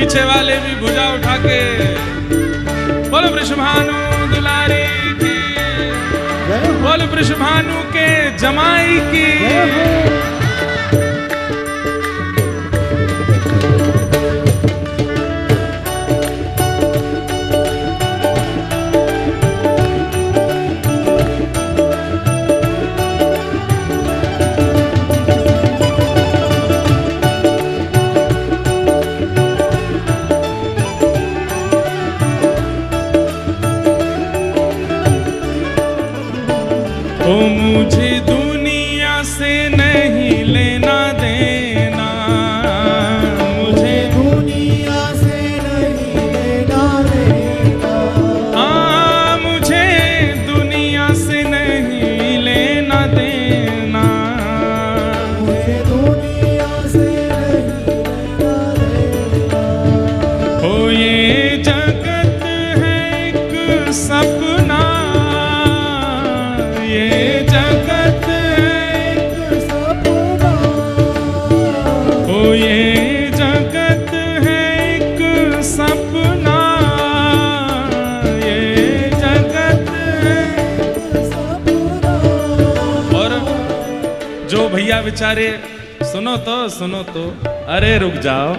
पीछे वाले भी भुजा उठा के बोल वृषभानु दुलारी की, बोल वृषभानु के जमाई की। ओ मुझे दुनिया से नहीं लेना देना, मुझे दुनिया से नहीं लेना देना, हाँ मुझे दुनिया से नहीं लेना देना, मुझे दुनिया से नहीं लेना देना। ओ ये जगत है एक सपना, ये जगत एक सपना, ओ ये जगत है एक सपना, ये जगत है एक सपना। और जो भैया बेचारे सुनो तो अरे रुक जाओ,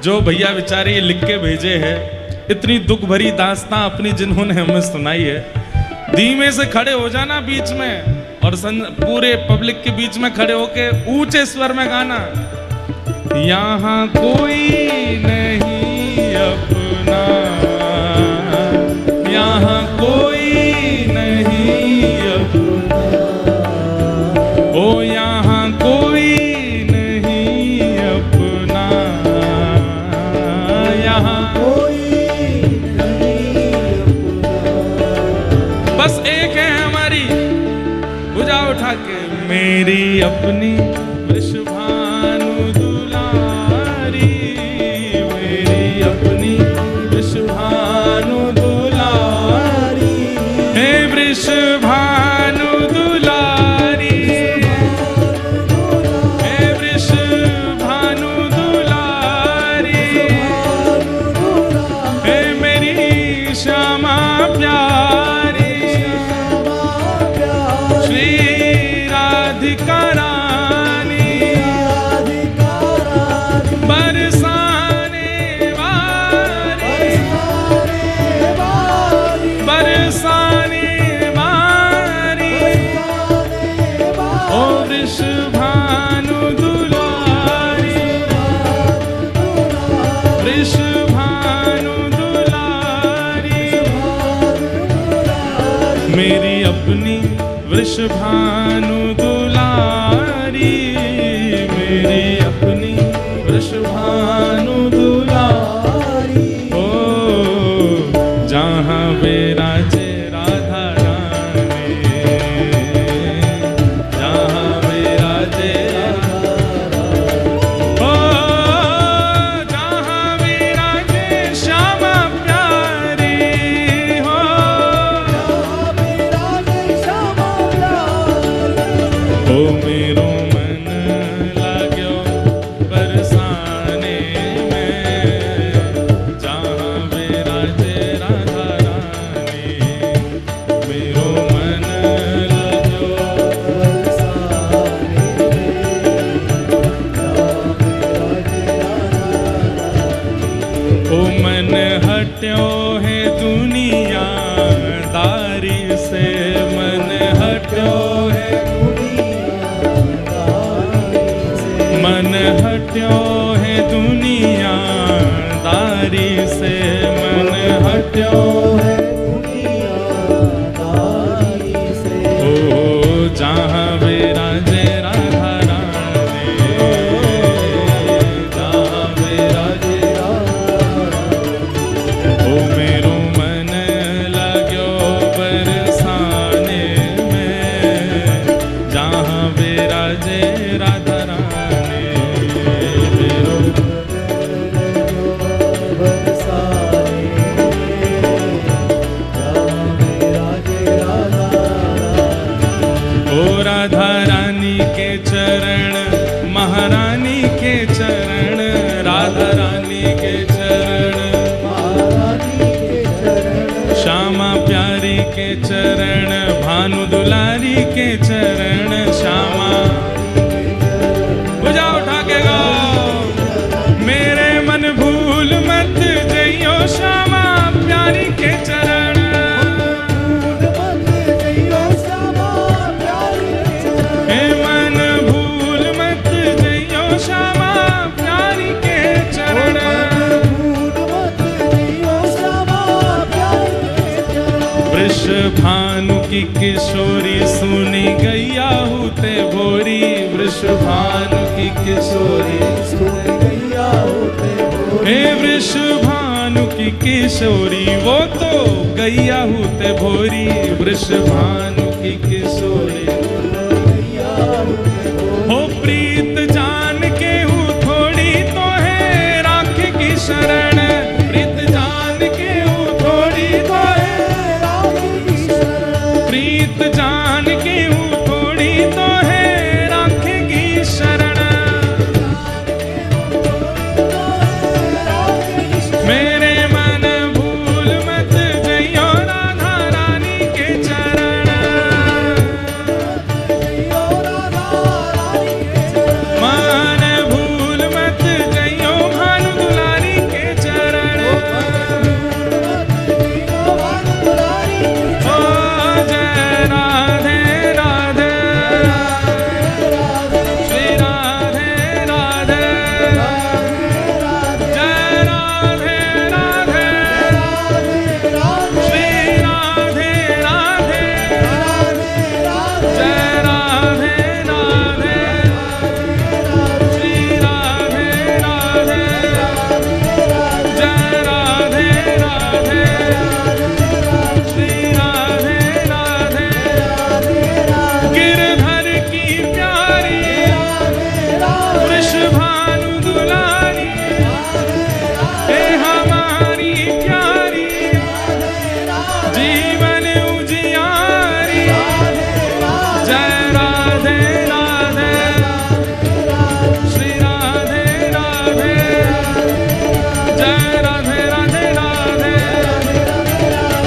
जो भैया बेचारे ये लिख के भेजे हैं इतनी दुख भरी दास्तां अपनी जिन्होंने हमें सुनाई है, धीमे से खड़े हो जाना बीच में और पूरे पब्लिक के बीच में खड़े होके ऊंचे स्वर में गाना। यहाँ कोई नहीं अपना, यहाँ कोई नहीं अपना, ओ यहाँ कोई नहीं अपना, यहाँ कोई नहीं अपना। बस एक है हमारी, भुजा उठा के मेरी अपनी वृषभानु दुलारी, मेरी अपनी वृषभानु दुलारी, हे वृषभानु दुलारी, हे वृषभानु दुलारी, हे मेरी श्यामा प्यारी, श्री राधिका रानी, बरसाने वाली, बरसाने वाली, ओ वृषभानु दुलारी, वृषभानु दुलारी, मेरी अपनी वृषभानु दुलारी, मेरी अपनी वृषभानु दुलारी, ओ जहाँ विराजे राधा रानी, जहाँ विराजे ओ जहाँ विराजे श्यामा प्यारी, हो ओ मेरो मन लाग्यो बरसाने में, जहाँ विराजे राधा रानी, मेरो मन लाग्यो ओ मन हट्यो है दुनिया दारी से, मन हट्यो है, मन हट्यो है दुनिया दारी से, मन हट्यो है, ओ जहाँ विराजे राधा रानी, जहाँ विराजे ओ मेरो मन लाग्यो बरसाने में, जहाँ विराजे राधा रानी, मेरो की किशोरी सुनी गैया होते भोरी, वृषभानु की किशोरी सुन गैया होते भोरी। हे वृषभानु की किशोरी, वो तो गैया होते भोरी, वृषभानु की किशोरी। गैया होते भोरी। हो प्रीत जान के हूँ थोड़ी तो है राख की शरण, प्रीत जान के हूँ थोड़ी तो है, राम की शरण। प्रीत जान के हूँ थोड़ी तो है राख की शरण। मेरे मन भूल मत जइयो राधा रानी के चरण, मन भूल मत जइयो भानु दुलारी के चरण। ओ जय राधे राधे, श्री राधे राधे, जय राधे राधे, श्री राधे राधे, जय राधे राधे, श्री राधे राधे, जय राधे राधे, श्री राधे राधे। गिरधर की प्यारी वृषभानु दुलारी, हे हमारी प्यारी जीवन उजियारी, जय राधे राधे, श्री राधे राधे, जय राधे राधे राधे,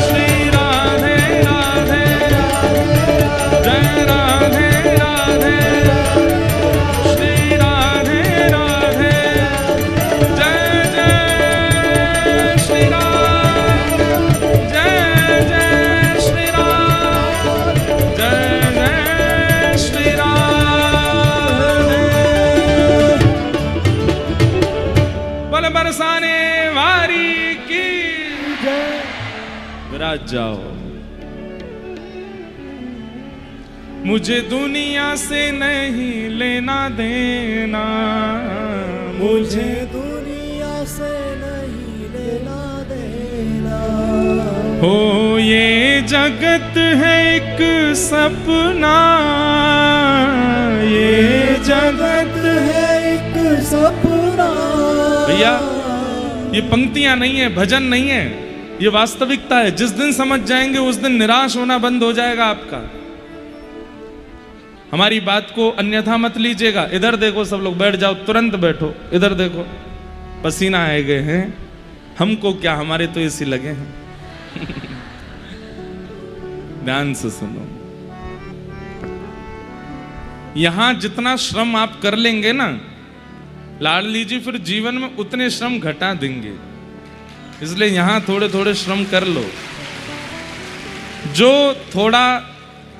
श्री राधे राधे, जय राधे राधे, श्री राधे राधे, जय जय श्री राम, जय जय श्री राम, जय जय श्री राधे। बल बरसाने वारी की विराज जाओ। मुझे दुनिया से नहीं लेना देना, मुझे दुनिया से नहीं लेना देना। हो ये जगत है एक सपना, ये जगत है एक सपना। भैया ये पंक्तियां नहीं है, भजन नहीं है, ये वास्तविकता है। जिस दिन समझ जाएंगे उस दिन निराश होना बंद हो जाएगा आपका। हमारी बात को अन्यथा मत लीजिएगा। इधर देखो, सब लोग बैठ जाओ, तुरंत बैठो। इधर देखो, पसीना आए गए हैं, हमको क्या, हमारे तो एसी लगे हैं। ध्यान से सुनो, यहां जितना श्रम आप कर लेंगे ना लाडली जी, फिर जीवन में उतने श्रम घटा देंगे। इसलिए यहां थोड़े थोड़े श्रम कर लो। जो थोड़ा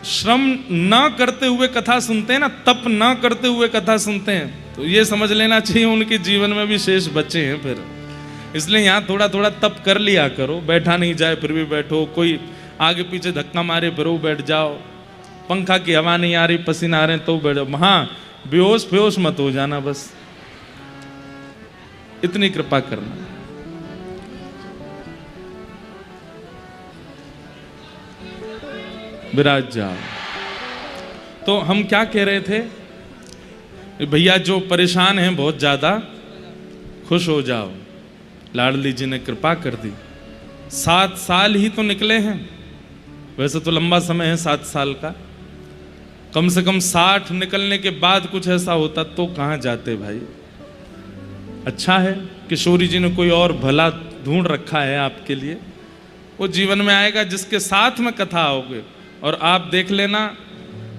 श्रम न करते हुए कथा सुनते हैं ना, तप न करते हुए कथा सुनते हैं, तो ये समझ लेना चाहिए उनके जीवन में भी शेष बचे हैं फिर। इसलिए यहाँ थोड़ा थोड़ा तप कर लिया करो। बैठा नहीं जाए फिर भी बैठो, कोई आगे पीछे धक्का मारे फिर वो बैठ जाओ, पंखा की हवा नहीं आ रही, पसीना आ रहे हैं तो बैठ जाओ। हाँ, बेहोश बेहोश मत हो जाना, बस इतनी कृपा करना। विराज जाओ। तो हम क्या कह रहे थे, भैया जो परेशान हैं बहुत ज्यादा, खुश हो जाओ, लाडली जी ने कृपा कर दी। 7 साल ही तो निकले हैं, वैसे तो लंबा समय है 7 साल का, कम से कम 60 निकलने के बाद कुछ ऐसा होता तो कहाँ जाते भाई। अच्छा है किशोरी जी ने कोई और भला ढूंढ रखा है आपके लिए, वो जीवन में आएगा जिसके साथ में कथा आओगे। और आप देख लेना,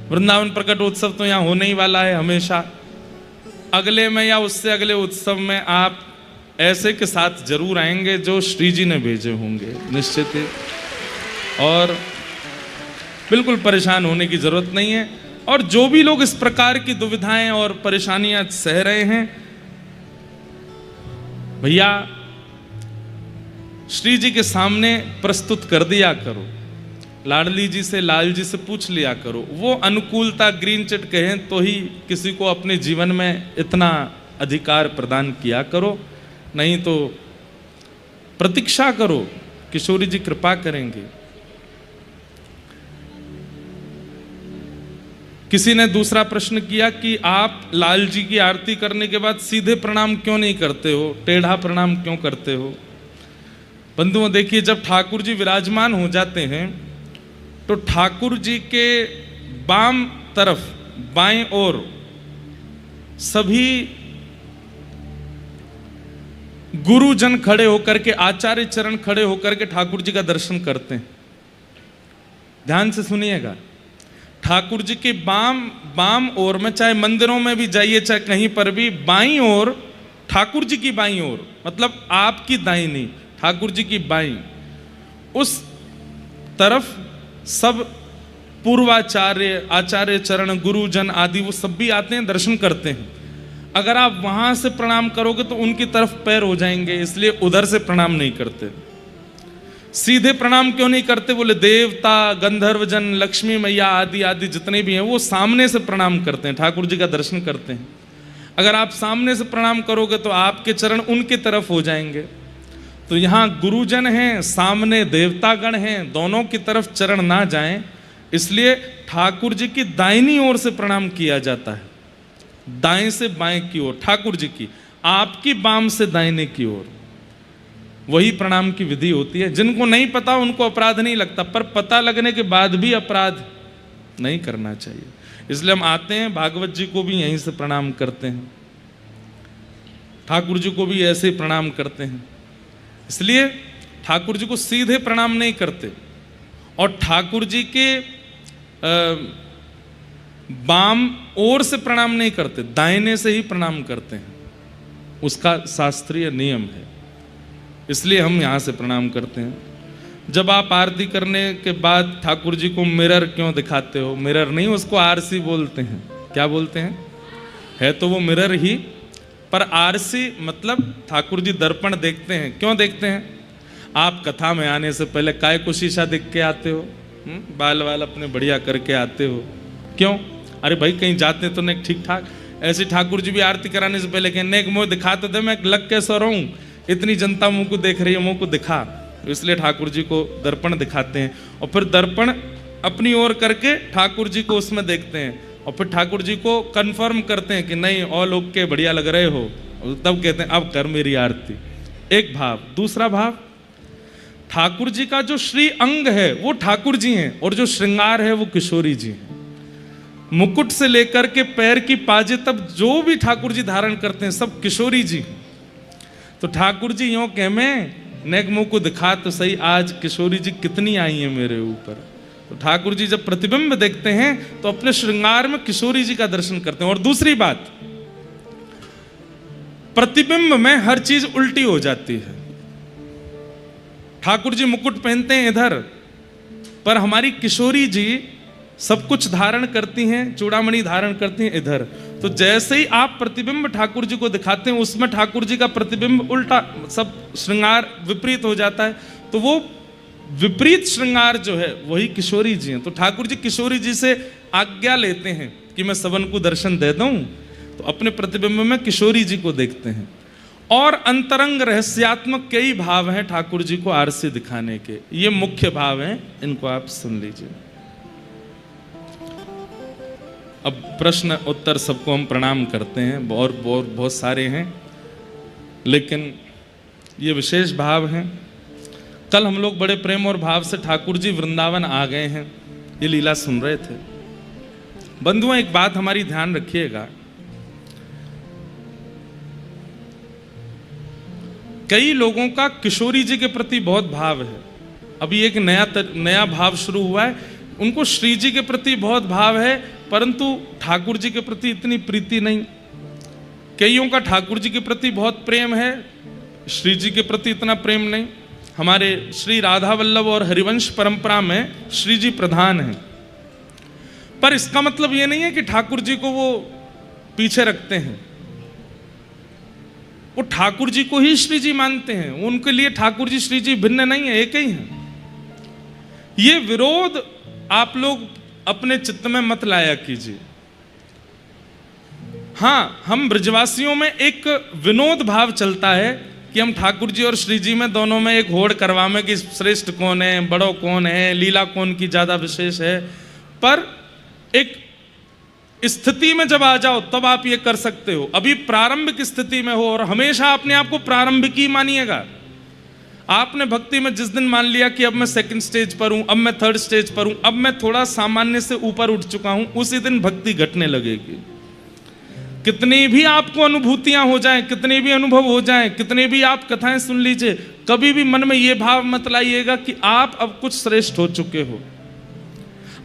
वृंदावन प्रकट उत्सव तो यहाँ होने ही वाला है हमेशा। अगले में या उससे अगले उत्सव में आप ऐसे के साथ जरूर आएंगे जो श्री जी ने भेजे होंगे, निश्चित ही। और बिल्कुल परेशान होने की जरूरत नहीं है। और जो भी लोग इस प्रकार की दुविधाएं और परेशानियां सह रहे हैं, भैया श्री जी के सामने प्रस्तुत कर दिया करो। लाडली जी से, लाल जी से पूछ लिया करो। वो अनुकूलता ग्रीन चिट कहें तो ही किसी को अपने जीवन में इतना अधिकार प्रदान किया करो, नहीं तो प्रतीक्षा करो, किशोरी जी कृपा करेंगे। किसी ने दूसरा प्रश्न किया कि आप लाल जी की आरती करने के बाद सीधे प्रणाम क्यों नहीं करते हो, टेढ़ा प्रणाम क्यों करते हो? बंधुओं देखिए, जब ठाकुर जी विराजमान हो जाते हैं तो ठाकुर जी के बाम तरफ बाएं ओर सभी गुरुजन खड़े होकर के, आचार्य चरण खड़े होकर के ठाकुर जी का दर्शन करते हैं। ध्यान से सुनिएगा, ठाकुर जी के बाम ओर में, चाहे मंदिरों में भी जाइए चाहे कहीं पर भी, बाईं ओर ठाकुर जी की बाईं ओर, मतलब आपकी दाहिनी, ठाकुर जी की बाईं, उस तरफ सब पूर्वाचार्य, आचार्य चरण, गुरुजन आदि वो सब भी आते हैं, दर्शन करते हैं। अगर आप वहां से प्रणाम करोगे तो उनकी तरफ पैर हो जाएंगे, इसलिए उधर से प्रणाम नहीं करते। सीधे प्रणाम क्यों नहीं करते? बोले देवता, गंधर्वजन, लक्ष्मी मैया आदि आदि जितने भी हैं वो सामने से प्रणाम करते हैं, ठाकुर जी का दर्शन करते हैं। अगर आप सामने से प्रणाम करोगे तो आपके चरण उनकी तरफ हो जाएंगे। तो यहाँ गुरुजन हैं, सामने देवतागण हैं, दोनों की तरफ चरण ना जाएं, इसलिए ठाकुर जी की दाहिनी ओर से प्रणाम किया जाता है, दाएं से बाएं की ओर ठाकुर जी की, आपकी बाम से दाहिने की ओर, वही प्रणाम की विधि होती है। जिनको नहीं पता उनको अपराध नहीं लगता, पर पता लगने के बाद भी अपराध नहीं करना चाहिए। इसलिए हम आते हैं, भागवत जी को भी यहीं से प्रणाम करते हैं, ठाकुर जी को भी ऐसे ही प्रणाम करते हैं। इसलिए ठाकुर जी को सीधे प्रणाम नहीं करते, और ठाकुर जी के बाम ओर से प्रणाम नहीं करते, दाहिने से ही प्रणाम करते हैं, उसका शास्त्रीय नियम है, इसलिए हम यहाँ से प्रणाम करते हैं। जब आप आरती करने के बाद ठाकुर जी को मिरर क्यों दिखाते हो? मिरर नहीं, उसको आरसी बोलते हैं। क्या बोलते हैं? है तो वो मिरर ही, पर आरसी मतलब ठाकुर जी दर्पण देखते हैं। क्यों देखते हैं? आप कथा में आने से पहले काय को शीशा देख के आते हो, बाल वाल अपने बढ़िया करके आते हो। क्यों? अरे भाई कहीं जाते तो नहीं ठीक ठाक। ऐसे ठाकुर जी भी आरती कराने से पहले कहने एक मुँह दिखा तो दे, मैं लग कैसा रहूं, इतनी जनता मुंह को देख रही है, मुंह को दिखा। इसलिए ठाकुर जी को दर्पण दिखाते हैं, और फिर दर्पण अपनी ओर करके ठाकुर जी को उसमें देखते हैं, और फिर ठाकुर जी को कंफर्म करते हैं कि नहीं और लोग के बढ़िया लग रहे हो, तब कहते हैं अब कर मेरी आरती। एक भाव। दूसरा भाव, ठाकुर जी का जो श्री अंग है वो ठाकुर जी हैं, और जो श्रृंगार है वो किशोरी जी हैं। मुकुट से लेकर के पैर की पाजे तब जो भी ठाकुर जी धारण करते हैं सब किशोरी जी। तो ठाकुर जी यूं कह, मैं नेक मुंह को दिखा तो सही, आज किशोरी जी कितनी आई हैं मेरे ऊपर। तो ठाकुर जी जब प्रतिबिंब देखते हैं तो अपने श्रृंगार में किशोरी जी का दर्शन करते हैं। और दूसरी बात, प्रतिबिंब में हर चीज उल्टी हो जाती है। ठाकुर जी मुकुट पहनते हैं इधर, पर हमारी किशोरी जी सब कुछ धारण करती हैं, चूड़ामणि धारण करती हैं इधर। तो जैसे ही आप प्रतिबिंब ठाकुर जी को दिखाते हैं उसमें ठाकुर जी का प्रतिबिंब उल्टा, सब श्रृंगार विपरीत हो जाता है। तो वो विपरीत श्रृंगार जो है वही किशोरी जी हैं। तो ठाकुर जी किशोरी जी से आज्ञा लेते हैं कि मैं सबन को दर्शन दे दूं, तो अपने प्रतिबिंब में किशोरी जी को देखते हैं। और अंतरंग रहस्यात्मक कई भाव हैं ठाकुर जी को आरसी दिखाने के, ये मुख्य भाव हैं, इनको आप सुन लीजिए। अब प्रश्न उत्तर सबको हम प्रणाम करते हैं, और बहुत सारे हैं, लेकिन ये विशेष भाव हैं। कल हम लोग बड़े प्रेम और भाव से ठाकुर जी वृंदावन आ गए हैं, ये लीला सुन रहे थे। बंधुओं एक बात हमारी ध्यान रखिएगा, कई लोगों का किशोरी जी के प्रति बहुत भाव है। अभी एक नया भाव शुरू हुआ है, उनको श्री जी के प्रति बहुत भाव है, परंतु ठाकुर जी के प्रति इतनी प्रीति नहीं। कईयों का ठाकुर जी के प्रति बहुत प्रेम है, श्री जी के प्रति इतना प्रेम नहीं। हमारे श्री राधा वल्लभ और हरिवंश परंपरा में श्री जी प्रधान हैं, पर इसका मतलब ये नहीं है कि ठाकुर जी को वो पीछे रखते हैं। वो ठाकुर जी को ही श्री जी मानते हैं, उनके लिए ठाकुर जी श्री जी भिन्न नहीं है, एक ही है। ये विरोध आप लोग अपने चित्त में मत लाया कीजिए। हाँ, हम ब्रजवासियों में एक विनोद भाव चलता है कि हम ठाकुर जी और श्री जी में दोनों में एक होड़ करवावे कि श्रेष्ठ कौन है, बड़ो कौन है, लीला कौन की ज्यादा विशेष है। पर एक स्थिति में जब आ जाओ तब आप ये कर सकते हो। अभी प्रारंभिक स्थिति में हो और हमेशा अपने आप को प्रारंभिक ही मानिएगा। आपने भक्ति में जिस दिन मान लिया कि अब मैं सेकंड स्टेज पर हूं, अब मैं थर्ड स्टेज पर हूं, अब मैं थोड़ा सामान्य से ऊपर उठ चुका हूं, उसी दिन भक्ति घटने लगेगी। कितनी भी आपको अनुभूतियां हो जाएं, कितने भी अनुभव हो जाएं, कितने भी आप कथाएं सुन लीजिए, कभी भी मन में यह भाव मत लाइएगा कि आप अब कुछ श्रेष्ठ हो चुके हो।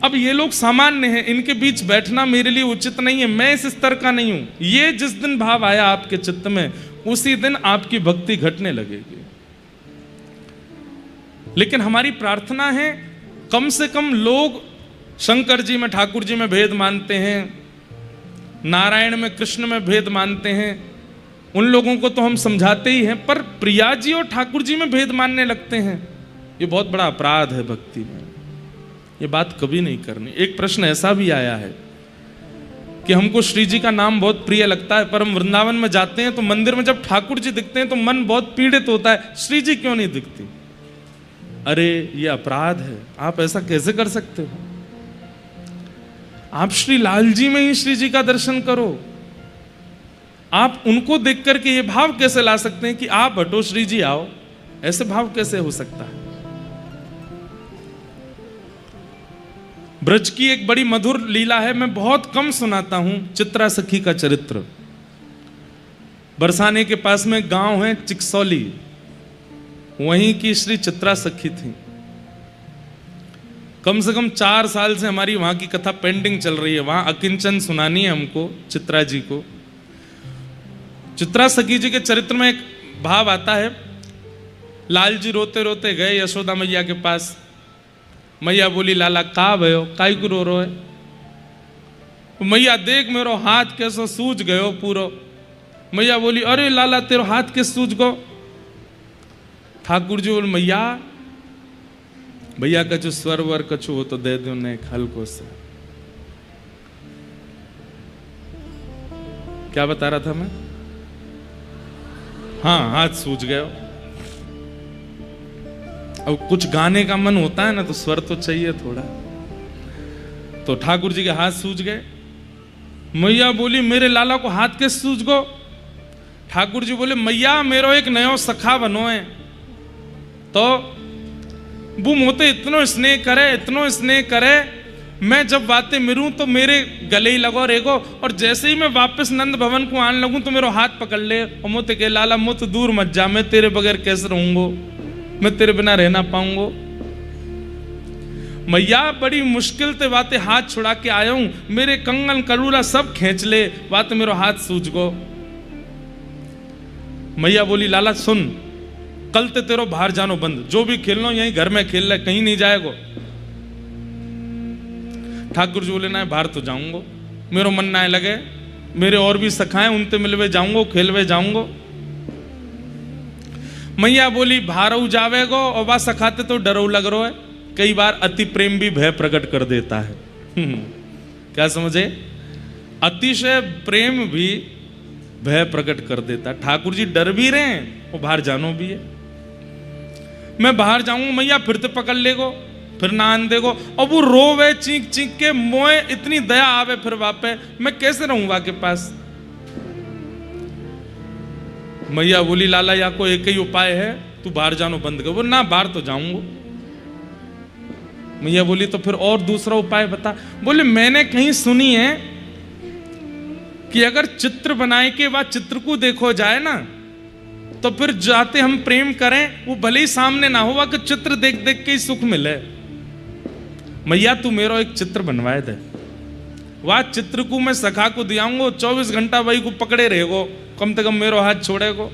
अब ये लोग सामान्य हैं, इनके बीच बैठना मेरे लिए उचित नहीं है, मैं इस स्तर का नहीं हूं। ये जिस दिन भाव आया आपके चित्त में, उसी दिन आपकी भक्ति घटने लगेगी। लेकिन हमारी प्रार्थना है कम से कम लोग शंकर जी में, ठाकुर जी में भेद मानते हैं, नारायण में, कृष्ण में भेद मानते हैं, उन लोगों को तो हम समझाते ही हैं, पर प्रिया जी और ठाकुर जी में भेद मानने लगते हैं। ये बहुत बड़ा अपराध है भक्ति में, ये बात कभी नहीं करनी। एक प्रश्न ऐसा भी आया है कि हमको श्री जी का नाम बहुत प्रिय लगता है, पर हम वृंदावन में जाते हैं तो मंदिर में जब ठाकुर जी दिखते हैं तो मन बहुत पीड़ित होता है, श्री जी क्यों नहीं दिखती। अरे ये अपराध है, आप ऐसा कैसे कर सकते हो। आप श्री लाल जी में ही श्री जी का दर्शन करो। आप उनको देख करके ये भाव कैसे ला सकते हैं कि आप हटो श्री जी आओ, ऐसे भाव कैसे हो सकता है। ब्रज की एक बड़ी मधुर लीला है, मैं बहुत कम सुनाता हूं, चित्रा सखी का चरित्र। बरसाने के पास में गांव है चिकसौली, वहीं की श्री चित्रा सखी थी। कम से कम 4 साल से हमारी वहां की कथा पेंडिंग चल रही है, वहां अकिंचन सुनानी है हमको चित्रा जी को। चित्रा सखी जी के चरित्र में एक भाव आता है, लाल जी रोते रोते गए यशोदा मैया के पास। मैया बोली, लाला का भयो, काई को रो रो है। मैया देख मेरो हाथ कैसो सूज गयो पूरो। मैया बोली, अरे लाला तेरो हाथ के सूज गो। ठाकुर जी बोले, मैया भैया कछु स्वर वर कछु हो तो दे दो ने हल्को से। क्या बता रहा था मैं? हाँ, हाथ सूज गए। अब कुछ गाने का मन होता है ना, तो स्वर तो चाहिए थोड़ा। तो ठाकुर जी के हाथ सूज गए। मैया बोली, मेरे लाला को हाथ के सूज गो। ठाकुर जी बोले, मैया मेरो एक नयो सखा बनो है, तो वो मोते इतनो स्नेह करे, इतनो स्नेह करे, मैं जब बातें मिलूं तो मेरे गले ही लगो रेगो, और जैसे ही मैं वापस नंद भवन को आने लगूं तो मेरा हाथ पकड़ ले और मोते के, लाला मुझ दूर मत जा, मैं तेरे बगैर कैसे रहूंगो, मैं तेरे बिना रहना पाऊंगो। मैया बड़ी मुश्किल से बातें हाथ छुड़ा के आया हूं, मेरे कंगन करूला सब खींच ले, बात मेरा हाथ सूझ गो। मैया बोली, लाला सुन, कल ते तेरो बाहर जानो बंद, जो भी खेलना यहीं घर में खेल ले, कहीं नहीं जाएगो। ठाकुर जी बोले, ना बाहर तो जाऊंगो, मेरो मन ना लगे, मेरे और भी सखाएं उनते मिलवे जाऊंगो, खेलवे जाऊंगो। मैया बोली, बाहर जावेगो और बा सखाते तो डरो लग रहा है। कई बार अति प्रेम भी भय प्रकट कर देता है। क्या समझे? अतिशय प्रेम भी भय प्रकट कर देता है। ठाकुर जी डर भी रहे हैं और बाहर जानो भी है। मैं बाहर जाऊंगा, मैया फिर तो पकड़ लेगो, फिर ना आन देगो, और वो रोवे चीख चीख के, मोए इतनी दया आवे फिर वापे, मैं कैसे रहूंगा के पास। मैया बोली, लाला या को एक ही उपाय है, तू बाहर जानो बंद कर। वो ना, बाहर तो जाऊंगा। मैया बोली, तो फिर और दूसरा उपाय बता। बोले, मैंने कहीं सुनी है कि अगर चित्र बनाए के बाद चित्र को देखो जाए ना, तो फिर जाते हम प्रेम करें, वो भले ही सामने ना हुआ कि चित्र देख देख के ही सुख मिले। मैया तू मेरो एक चित्र बनवाए दे, वह चित्र को मैं सखा को दियाऊंगो, 24 घंटा वही को पकड़े रहेगो, कम से कम मेरो हाथ छोड़ेगो।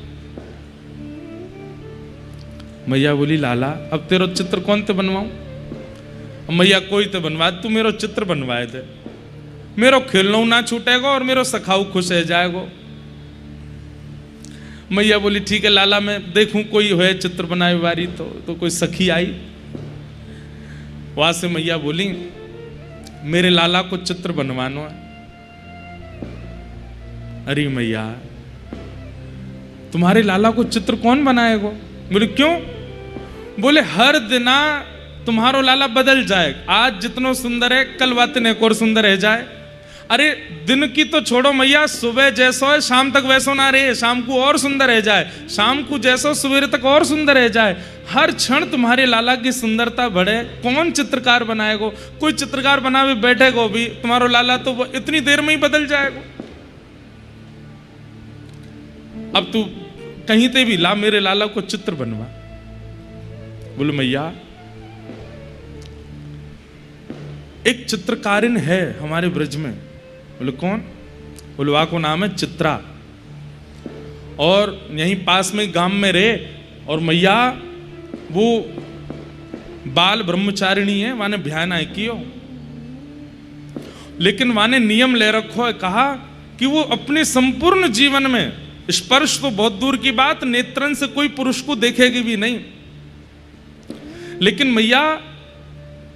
मैया बोली, लाला अब तेरो चित्र कौन ते बनवाऊं। मैया, कोई तो बनवा, तू मेरो चित्र बनवाए दे, मेरो खेलना ना छूटेगा और मेरो सखाऊ खुश रह जाएगो। मैया बोली, ठीक है लाला, मैं देखूं कोई है चित्र बनाए वारी। तो कोई सखी आई, वहां से मैया बोली मेरे लाला को चित्र बनवाना है। अरे मैया तुम्हारे लाला को चित्र कौन बनाएगा? बोले क्यों? बोले हर दिना तुम्हारो लाला बदल जाए, आज जितनो सुंदर है कल वातने एक और सुंदर रह जाए। अरे दिन की तो छोड़ो मैया, सुबह जैसो है शाम तक वैसो ना रहे, शाम को और सुंदर रह जाए, शाम को जैसो सवेरे तक और सुंदर रह जाए। हर क्षण तुम्हारे लाला की सुंदरता बढ़े। कौन चित्रकार बनाएगो? कोई चित्रकार बनावे बैठेगो भी, तुम्हारो लाला तो वो इतनी देर में ही बदल जाएगो। अब तू कहीं ते भी ला मेरे लाला को चित्र बनवा। बोले मैया एक चित्रकारिन है हमारे ब्रज में। बोले कौन? बोले वहां को नाम है चित्रा, और यहीं पास में गांव में रहे। और मैया वो बाल ब्रह्मचारिणी है, वाने ब्याह ना कियो, लेकिन वाने नियम ले रखो है, कहा कि वो अपने संपूर्ण जीवन में स्पर्श तो बहुत दूर की बात, नेत्रन से कोई पुरुष को देखेगी भी नहीं। लेकिन मैया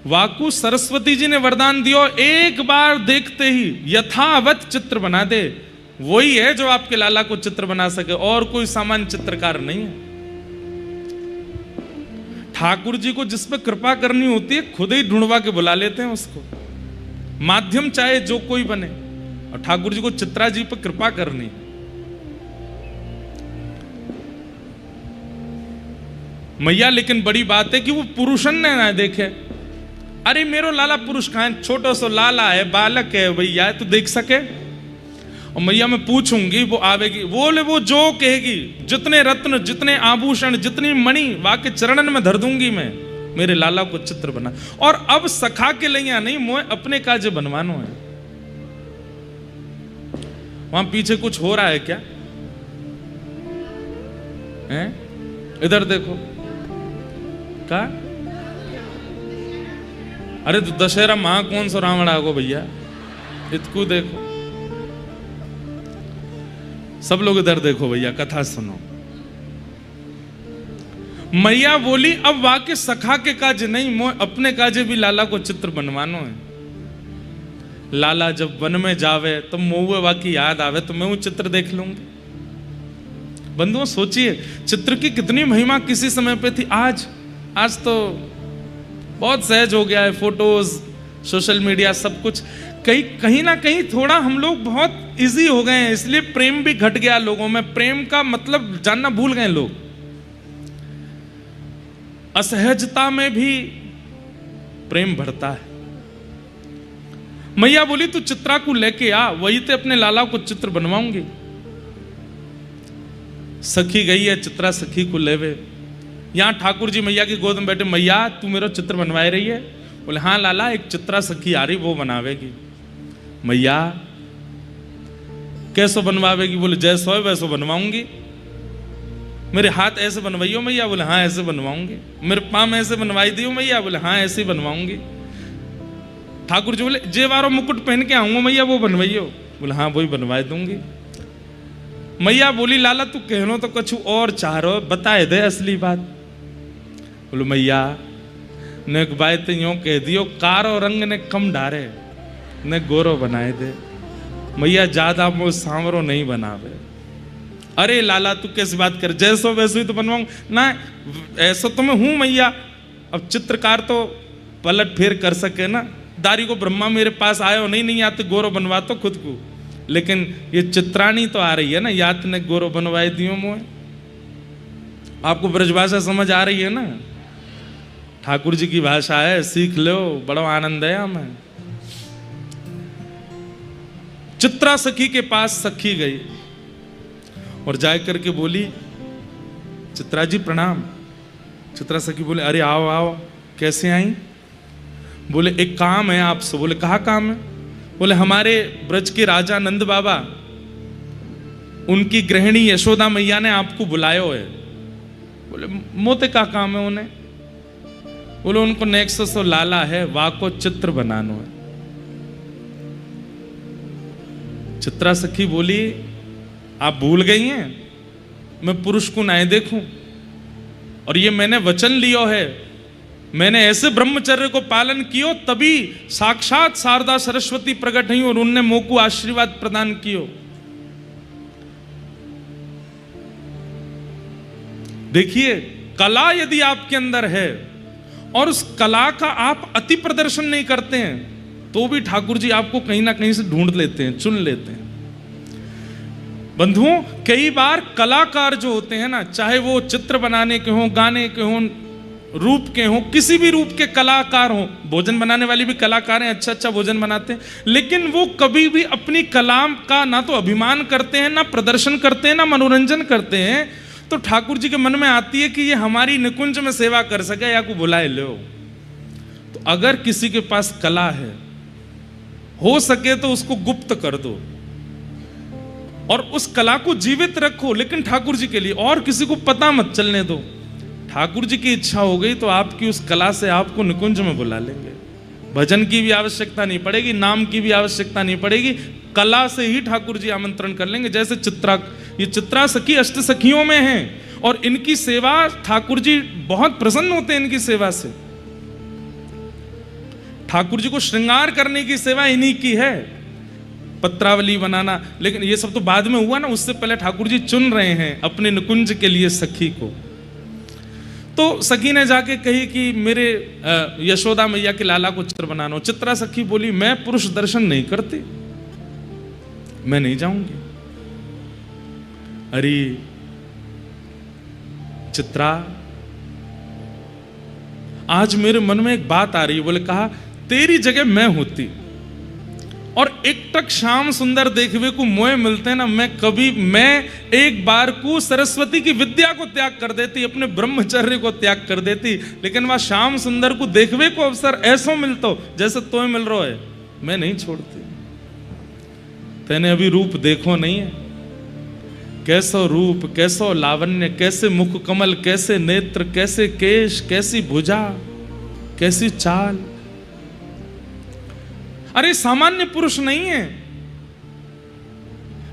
वाकु सरस्वती जी ने वरदान दियो, एक बार देखते ही यथावत चित्र बना दे। वही है जो आपके लाला को चित्र बना सके, और कोई सामान्य चित्रकार नहीं है। ठाकुर जी को जिस पे कृपा करनी होती है खुद ही ढूंढवा के बुला लेते हैं उसको, माध्यम चाहे जो कोई बने। और ठाकुर जी को चित्रा जी पर कृपा करनी है। मैया लेकिन बड़ी बात है कि वो पुरुषन ने ना देखे। अरे मेरो लाला पुरुष कहां है? छोटो सो लाला है, बालक है भैया, तू देख सके? और मैया मैं पूछूंगी, वो आवेगी, बोले वो जो कहेगी, जितने रत्न जितने आभूषण जितनी मणि वहां के चरणन में धर दूंगी मैं, मेरे लाला को चित्र बना। और अब सखा के लिया नहीं, मोए अपने काजे बनवानो है। वहां पीछे कुछ हो रहा है क्या? हैं? इधर देखो का? अरे तो दशहरा महा कौन सा रावण आगो भैया, इतकू देखो। सब लोग इधर देखो भैया, कथा सुनो। मैया बोली अब वाके सखा के काज नहीं, मोए अपने काजे भी लाला को चित्र बनवानो है। लाला जब वन में जावे तो मोए वाकी याद आवे तो मैं वो चित्र देख लूंगी। बंधुओं सोचिए चित्र की कितनी महिमा किसी समय पे थी। आज तो बहुत सहज हो गया है, फोटोज सोशल मीडिया सब कुछ। कहीं ना कहीं थोड़ा हम लोग बहुत इजी हो गए हैं, इसलिए प्रेम भी घट गया लोगों में। प्रेम का मतलब जानना भूल गए लोग। असहजता में भी प्रेम बढ़ता है। मैया बोली तू चित्रा को लेके आ, वही ते अपने लाला को चित्र बनवाऊंगी। सखी गई है चित्रा सखी को लेवे। यहां ठाकुर जी मैया की गोद में बैठे, मैया तू मेरा चित्र बनवाए रही है? बोले हाँ लाला, एक चित्रा सखी आ रही, वो बनावेगी। मैया कैसो बनवावेगी? बोले जैसो है वैसो बनवाऊंगी। मेरे हाथ ऐसे बनवाइयो मैया? बोले हाँ ऐसे बनवाऊंगी। मेरे पाँव ऐसे बनवाई दियो मैया? बोले हाँ ऐसे ही बनवाऊंगी। ठाकुर जी बोले जे वारो मुकुट पहन के आऊंगा मैया, वो बनवाइयो? बोले हाँ वही बनवाई दूंगी। मैया बोली लाला तू कहनो तो कुछ और चाह रहो, बताए दे असली बात। बोलो मैया ने एक बात यूं कह दियो, कारो रंग ने कम डारे ने गोरो बनाए दे। मैया ज्यादा वो सांवरो नहीं बनावे। अरे लाला तू कैसी बात कर, जैसो वैसो ही तो बनवाऊं ना, ऐसा तो मैं हूं मैया। अब चित्रकार तो पलट फेर कर सके ना। दारी को ब्रह्मा मेरे पास आयो नहीं आते गोरो बनवा तो खुद को, लेकिन ये चित्राणी तो आ रही है ना, यात ने गोरो बनवाए दियो मोए। आपको ब्रजभाषा समझ आ रही है ना? ठाकुर जी की भाषा है, सीख लो, बड़ा आनंद है हमें। चित्रा सखी के पास सखी गई और जाकर करके बोली चित्रा जी प्रणाम। चित्रा सखी बोले अरे आओ आओ, कैसे आई? बोले एक काम है आपसे। बोले कहा काम है? बोले हमारे ब्रज के राजा नंद बाबा, उनकी गृहिणी यशोदा मैया ने आपको बुलायो है। बोले मोते का काम है उन्हें? बोले उनको नेक्स्ट सो लाला है, वाको चित्र बनानो है। चित्रा सखी बोली आप भूल गई हैं, मैं पुरुष को नहीं देखूं, और ये मैंने वचन लियो है मैंने ऐसे ब्रह्मचर्य को पालन कियो तभी साक्षात शारदा सरस्वती प्रकट हुई और उनने मोह को आशीर्वाद प्रदान कियो। देखिए, कला यदि आपके अंदर है और उस कला का आप अति प्रदर्शन नहीं करते हैं तो भी ठाकुर जी आपको कहीं ना कहीं से ढूंढ लेते हैं, चुन लेते हैं। बंधुओं, कई बार कलाकार जो होते हैं ना, चाहे वो चित्र बनाने के हों, गाने के हों, रूप के हों, किसी भी रूप के कलाकार हों, भोजन बनाने वाले भी कलाकार हैं, अच्छा अच्छा भोजन बनाते हैं, लेकिन वो कभी भी अपनी कला का ना तो अभिमान करते हैं, ना प्रदर्शन करते हैं, ना मनोरंजन करते हैं। तो ठाकुर जी के मन में आती है कि ये हमारी निकुंज में सेवा कर सके या को बुलाए लो। तो अगर किसी के पास कला है, हो सके तो उसको गुप्त कर दो और उस कला को जीवित रखो, लेकिन ठाकुर जी के लिए, और किसी को पता मत चलने दो। ठाकुर जी की इच्छा हो गई तो आपकी उस कला से आपको निकुंज में बुला लेंगे। भजन की भी आवश्यकता नहीं पड़ेगी, नाम की भी आवश्यकता नहीं पड़ेगी, कला से ही ठाकुर जी आमंत्रण कर लेंगे। जैसे ये चित्रा सखी अष्ट सखियों में हैं और इनकी सेवा ठाकुर जी बहुत प्रसन्न होते हैं इनकी सेवा से। ठाकुर जी को श्रृंगार करने की सेवा इन्हीं की है, पत्रावली बनाना। लेकिन ये सब तो बाद में हुआ ना, उससे पहले ठाकुर जी चुन रहे हैं अपने निकुंज के लिए सखी को। तो सखी ने जाके कही कि मेरे यशोदा मैया के लाला को चित्र बनाना हो। चित्रा सखी बोली, मैं पुरुष दर्शन नहीं करती, मैं नहीं जाऊंगी। अरे चित्रा, आज मेरे मन में एक बात आ रही है। बोले, कहा, तेरी जगह मैं होती और एक टक श्याम सुंदर देखवे को मोह मिलते हैं ना, मैं एक बार को सरस्वती की विद्या को त्याग कर देती, अपने ब्रह्मचर्य को त्याग कर देती, लेकिन वह श्याम सुंदर को देखवे को अवसर ऐसा मिलता जैसे तो मिल रहा है, मैं नहीं छोड़ती। तेने अभी रूप देखो नहीं है, कैसो रूप, कैसो लावण्य, कैसे मुख कमल, कैसे नेत्र, कैसे केश, कैसी भुजा, कैसी चाल। अरे सामान्य पुरुष नहीं है।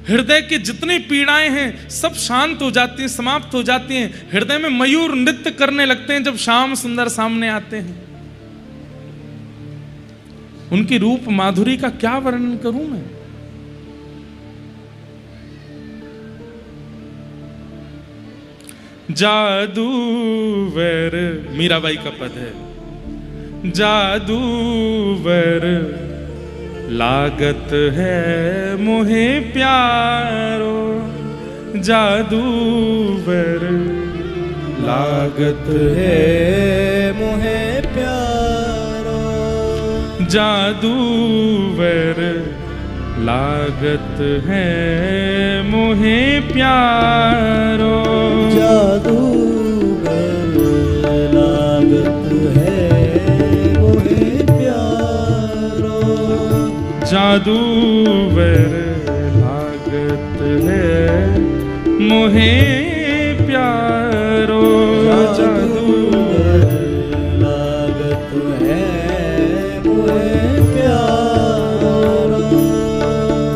हृदय की जितनी पीड़ाएं हैं सब शांत हो जाती हैं, समाप्त हो जाती हैं। हृदय में मयूर नृत्य करने लगते हैं जब श्याम सुंदर सामने आते हैं। उनकी रूप माधुरी का क्या वर्णन करूं मैं। जादूवर, मीराबाई का पद है, जादूवर लागत है मोहे प्यारो, जादूवर लागत है मोहे प्यारो, जादूवर लागत है मोहे प्यारो, जादूगर लागत है मोहे प्यारो, जादूवर लागत है मोहे प्यारो, जादूगर लागत है मोहे प्यारो।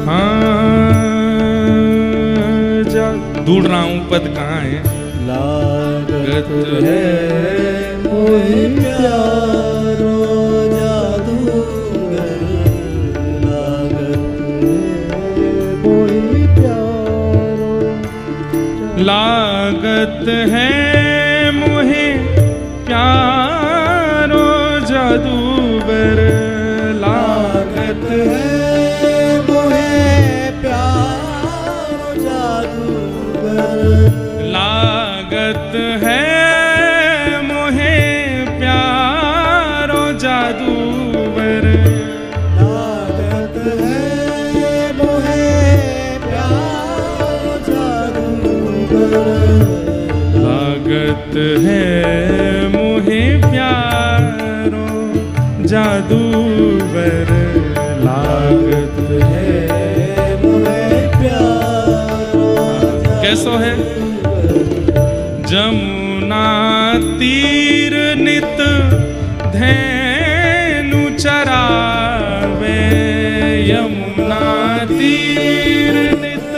हाँ, ढूंढ रहा हूं पद कहाँ है। लागत है मोहे प्यारो, जादूगर लागत है मोहे प्यारो, लागत है मोहे प्यारो, जादूगर लागत है मोहे प्यारो, जादूगर लागत है मोहे प्यारो, जादूगर लागत है मोहे प्यारो, जादूगर लागत है मोहे प्यारो, जादूगर लागत है मोहे प्यारो। कैसो है। जमुना तीर नित धेनु चरावे, यमुना तीर नित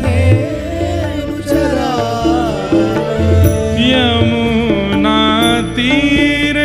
धेनु चरावे, यमुना तीर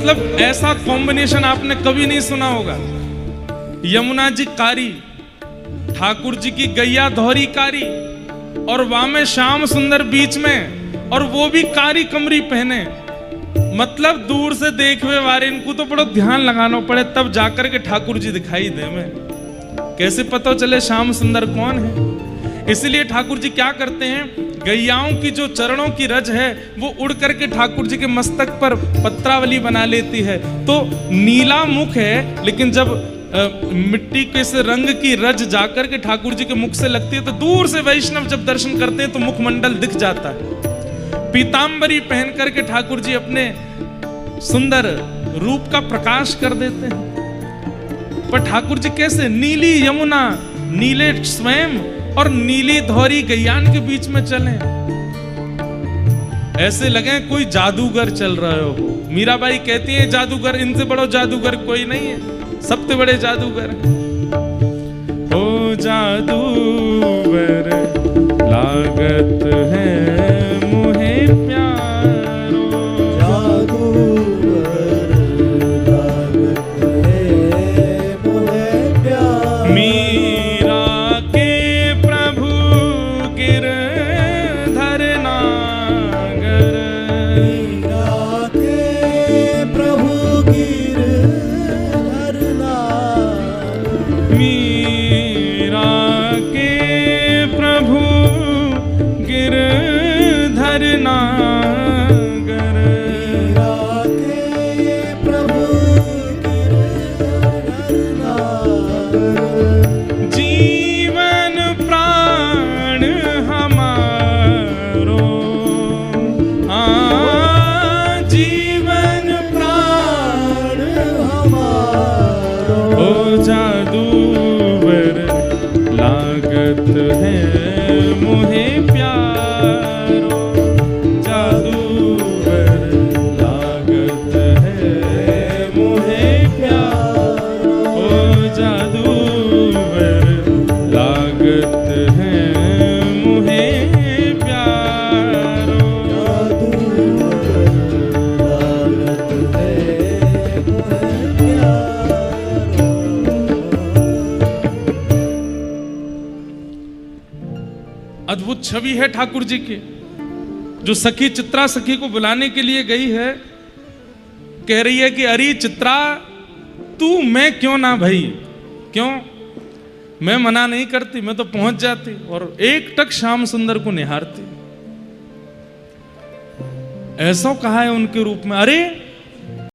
मतलब ऐसा कॉम्बिनेशन आपने कभी नहीं सुना होगा। यमुना जी कारी, ठाकुर जी की गैया धौरी कारी, और वहां में श्याम सुंदर बीच में, और वो भी कारी कमरी पहने। मतलब दूर से देखवे वारे इनको तो बड़ा ध्यान लगाना पड़े तब जाकर के ठाकुर जी दिखाई दे। में कैसे पता चले श्याम सुंदर कौन है। इसलिए ठाकुर जी क्या करते हैं, गैयाओं की जो चरणों की रज है वो उड़ करके ठाकुर जी के मस्तक पर पत्रावली बना लेती है। तो नीला मुख है, लेकिन जब मिट्टी के से रंग की रज जाकर के ठाकुर जी के मुख से लगती है तो दूर से वैष्णव जब दर्शन करते हैं तो मुखमंडल दिख जाता है। पीतांबरी पहन करके ठाकुर जी अपने सुंदर रूप का प्रकाश कर देते हैं। पर ठाकुर जी कैसे, नीली यमुना, नीले स्वयं और नीली धौरी गैयान के बीच में चले, ऐसे लगे कोई जादूगर चल रहे हो। मीराबाई कहती है जादूगर, इनसे बड़ो जादूगर कोई नहीं है, सबसे बड़े जादूगर हो। जादूगर लागत है मुहे प्यारो, जादूगर लागत है मुहे प्यारो। मीरा के प्रभु गिरधर नागर, मीरा के प्रभु गिरधर नागर। मीरा के प्रभु गिरधर नागर, मीरा के प्रभु गिरधर नागर। जीवन प्राण हमारो, जीवन प्राण हमारो। ओ जादूवर लागत है मुहे प्यारो, जादूवर लागत है मुहे प्यारो, ओ जादूवर लागत है मुहे प्यारो। लागत है मुहे प्यारो। अद्भुत छवि है ठाकुर जी की। जो सखी चित्रा सखी को बुलाने के लिए गई है, कह रही है कि अरे चित्रा तू, मैं क्यों ना भाई, क्यों, मैं मना नहीं करती, मैं तो पहुंच जाती और एक टक श्याम सुंदर को निहारती। ऐसा कहा है उनके रूप में, अरे